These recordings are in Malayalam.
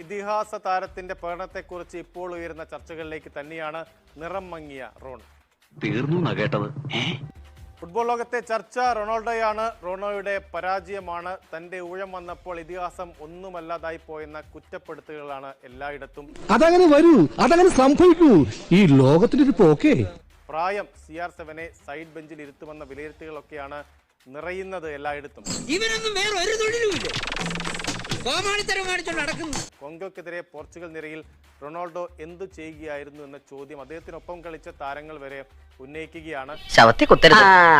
ഇതിഹാസ താരത്തിന്റെ പ്രകടനത്തെക്കുറിച്ച് ഇപ്പോൾ ഉയരുന്ന ചർച്ചകളിലേക്ക് തന്നെയാണ് നിറം മങ്ങിയ റോണോ. തീർന്നു കേട്ടത്. ഫുട്ബോൾ ലോകത്തെ ചർച്ച റൊണാൾഡോയാണ്. റോണോയുടെ പരാജയമാണ്. തന്റെ ഊഴം വന്നപ്പോൾ ഇതിഹാസം ഒന്നുമല്ലാതായി പോയെന്ന കുറ്റപ്പെടുത്തലുകളാണ് എല്ലായിടത്തും. അതങ്ങനെ വരൂ, അതങ്ങനെ സംഭവിക്കൂ. ഈ ലോകത്തിന്റെ ഒരു പോക്കേ. പ്രായം CR7 സൈഡ് ബെഞ്ചിൽ ഇരുത്തുമെന്ന വിലയിരുത്തലുകളൊക്കെയാണ് നിറയുന്നത് എല്ലായിടത്തും. കോങ്കോക്കെതിരെ പോർച്ചുഗൽ നിരയിൽ റൊണാൾഡോ എന്തു ചെയ്യുകയായിരുന്നു എന്ന ചോദ്യം അദ്ദേഹത്തിനൊപ്പം കളിച്ച താരങ്ങൾ വരെ ഉന്നയിക്കുകയാണ്.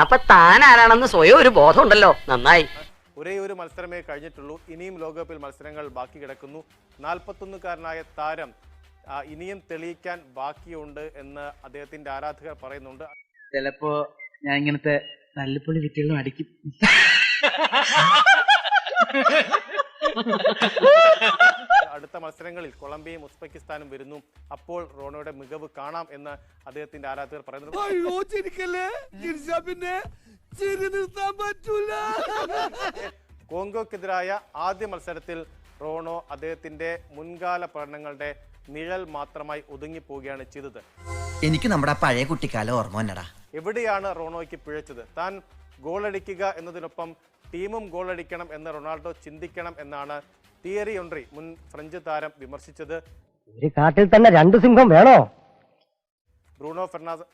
അപ്പൊ താൻ ആരാണെന്ന് സ്വയം ഒരു ബോധമുണ്ടല്ലോ. നന്നായി. ഒരേ ഒരു മത്സരമേ കഴിഞ്ഞിട്ടുള്ളൂ. ഇനിയും ലോകകപ്പിൽ മത്സരങ്ങൾ ബാക്കി കിടക്കുന്നു. 41-കാരനായ താരം ഇനിയും തെളിയിക്കാൻ ബാക്കിയുണ്ട് എന്ന് അദ്ദേഹത്തിന്റെ ആരാധകർ പറയുന്നുണ്ട്. ചിലപ്പോ ഞാൻ ഇങ്ങനത്തെ നല്ലപ്പൊളി വിറ്റുകളും അടിക്കും. അടുത്ത മത്സരങ്ങളിൽ കൊളംബിയയും ഉസ്ബെക്കിസ്ഥാനും വരുന്നു. അപ്പോൾ റോണോയുടെ മികവ് കാണാം എന്ന് അദ്ദേഹത്തിന്റെ ആരാധകർ പറയുന്നത്. കോങ്കോക്കെതിരായ ആദ്യ മത്സരത്തിൽ റോണോ അദ്ദേഹത്തിന്റെ മുൻകാല പഠനങ്ങളുടെ നിഴൽ മാത്രമായി ഒതുങ്ങിപ്പോവുകയാണ് ചെയ്തത്. എനിക്ക് നമ്മുടെ പഴയ കുട്ടിക്കാലം ഓർമ്മ വന്നടാ. എവിടെയാണ് റോണോയ്ക്ക് പിഴച്ചത്? താൻ ഗോളടിക്കുക എന്നതിനൊപ്പം ടീമും ഗോളടിക്കണം എന്ന് റൊണാൾഡോ ചിന്തിക്കണം എന്നാണ് തിയറി ഒൻറി മുൻ ഫ്രഞ്ച് താരം വിമർശിച്ചത്. ഒരു കാട്ടിൽ തന്നെ രണ്ട് സിംഹം വേണോ? ബ്രൂണോ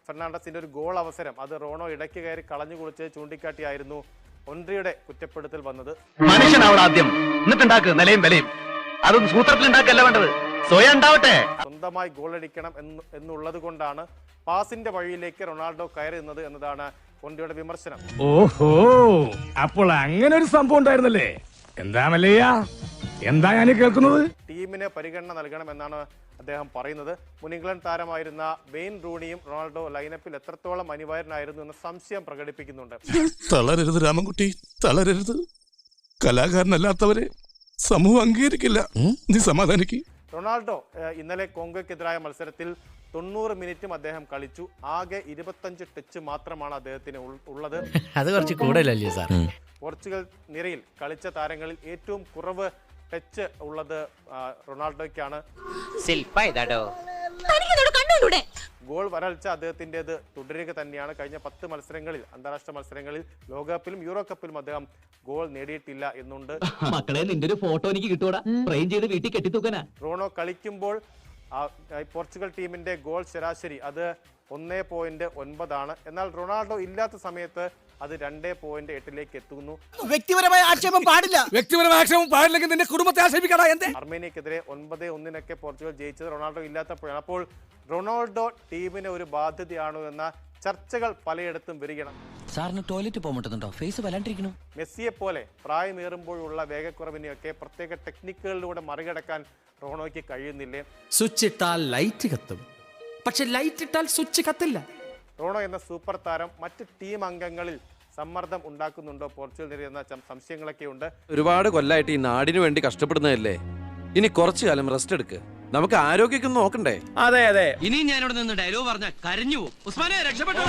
ഫെർണാണ്ടസിന്റെ ഒരു ഗോൾ അവസരം അത് റോണോ ഇടയ്ക്ക് കയറി കളഞ്ഞു കുളിച്ച് ചൂണ്ടിക്കാട്ടിയായിരുന്നു ഒൻറിയുടെ കുറ്റപ്പെടുത്തൽ വന്നത്. മനുഷ്യനാവണം ആദ്യം, എന്നിട്ടുണ്ടാക്ക് നിലയും വിലയും. അതൊന്നും സൂത്രത്തിൽ ഉണ്ടാക്കല്ല വേണ്ടത്, സ്വയം ഉണ്ടാവട്ടെ. സ്വന്തമായി ഗോളടിക്കണം എന്നുള്ളത് കൊണ്ടാണ് പാസിന്റെ വഴിയിലേക്ക് റൊണാൾഡോ കയറി നിന്നത് എന്നതാണ് ഒൻറിയുടെ വിമർശനം. ഓഹോ, അപ്പോൾ അങ്ങനെ ഒരു സംഭവം ഉണ്ടായിരുന്നല്ലേ? എന്താ മല്ലയ്യ, എന്താ ഞാൻ കേൾക്കുന്നത്? ടീമിന് പരിഗണന നൽകണം എന്നാണ് അദ്ദേഹം പറയുന്നത്. മുൻ ഇംഗ്ലണ്ട് താരമായിരുന്ന വെയിൻ റൂണിയും റൊണാൾഡോ ലൈനപ്പിൽ എത്രത്തോളം അനിവാര്യനായിരുന്നു എന്ന സംശയം പ്രകടിപ്പിക്കുന്നുണ്ട്. തളരരുത് രാമൻകുട്ടി, തളരരുത്. കലാകാരനല്ലാത്തവരെ സമൂഹം അംഗീകരിക്കില്ല. നീ സമാധാനിക്ക്. റൊണാൾഡോ ഇന്നലെ കോങ്കോയ്ക്കെതിരായ മത്സരത്തിൽ 90 മിനിറ്റും അദ്ദേഹം കളിച്ചു. ആകെ 25 ടച്ച് മാത്രമാണ് അദ്ദേഹത്തിന് ഉള്ളത്. അത് കുറച്ച് കൂടുതലല്ലേ സാർ? പോർച്ചുഗൽ നിരയിൽ കളിച്ച താരങ്ങളിൽ ഏറ്റവും കുറവ് ടച്ച് ഉള്ളത് റൊണാൾഡോയ്ക്കാണ്. ഗോൾ വരൾച്ച അദ്ദേഹത്തിൻ്റെത് തുടരുക തന്നെയാണ്. കഴിഞ്ഞ 10 മത്സരങ്ങളിൽ, അന്താരാഷ്ട്ര മത്സരങ്ങളിൽ, ലോകകപ്പിലും യൂറോ കപ്പിലും അദ്ദേഹം ഗോൾ നേടിയിട്ടില്ല എന്നുണ്ട്. മക്കളെ, നിന്റെ ഒരു ഫോട്ടോ എനിക്ക് കിട്ടൂടാ, ഫ്രെയിം ചെയ്ത് വീട്ടിൽ കെട്ടിത്തൂക്കാനാ. റോണോ കളിക്കുമ്പോൾ പോർച്ചുഗൽ ടീമിന്റെ ഗോൾ ശരാശരി അത് 1.9 എന്നാൽ റൊണാൾഡോ ഇല്ലാത്ത സമയത്ത് അത് 2.8 എത്തുന്നു. വ്യക്തിപരമായ ആക്ഷേപം പാടില്ല. വ്യക്തിപരമായ ആക്ഷേപം പാടില്ലെങ്കിൽ നിന്റെ കുടുംബത്തെ ആക്ഷേപിക്കടാ. അർമേനിയക്കെതിരെ 9-1 പോർച്ചുഗൽ ജയിച്ചത് റൊണാൾഡോ ഇല്ലാത്തപ്പോഴാണ്. അപ്പോൾ റൊണാൾഡോ ടീമിന് ഒരു ബാധ്യതയാണോ എന്ന ചർച്ചകൾ പലയിടത്തും വരികയാണ്. സാറിന് ടോയ്ലറ്റ് പോകുന്നുണ്ടോ? ഫേസ് വല്ലാണ്ടിരിക്കുന്നു. മെസ്സിയെ പോലെ പ്രായമേറുമ്പോഴുള്ള വേഗക്കുറവിനെയൊക്കെ പ്രത്യേക ടെക്നിക്കുകളിലൂടെ മറികടക്കാൻ റോണോയ്ക്ക് കഴിയുന്നില്ലേ? സ്വിച്ച് ഇട്ടാൽ ലൈറ്റ് കത്തും, പക്ഷെ ലൈറ്റ് ഇട്ടാൽ സ്വിച്ച് കത്തില്ല. റോണോ എന്ന സൂപ്പർ താരം മറ്റ് ടീം അംഗങ്ങളിൽ സമ്മർദ്ദം ഉണ്ടാക്കുന്നുണ്ടോ പോർച്ചുഗൽ നിര എന്ന സംശയങ്ങളൊക്കെ ഉണ്ട്. ഒരുപാട് കൊല്ലായിട്ട് ഈ നാടിനു വേണ്ടി കഷ്ടപ്പെടുന്നതല്ലേ, ഇനി കുറച്ചു കാലം റെസ്റ്റ് എടുക്ക്. നമുക്ക് ആരോഗ്യമൊക്കെ നോക്കണ്ടേ? അതെ അതെ. ഇനി ഞാനിവിടെ നിന്ന് ഡയലോഗ് പറഞ്ഞാൽ കരഞ്ഞു പോകും. ഉസ്മാനെ, രക്ഷപ്പെട്ടോ.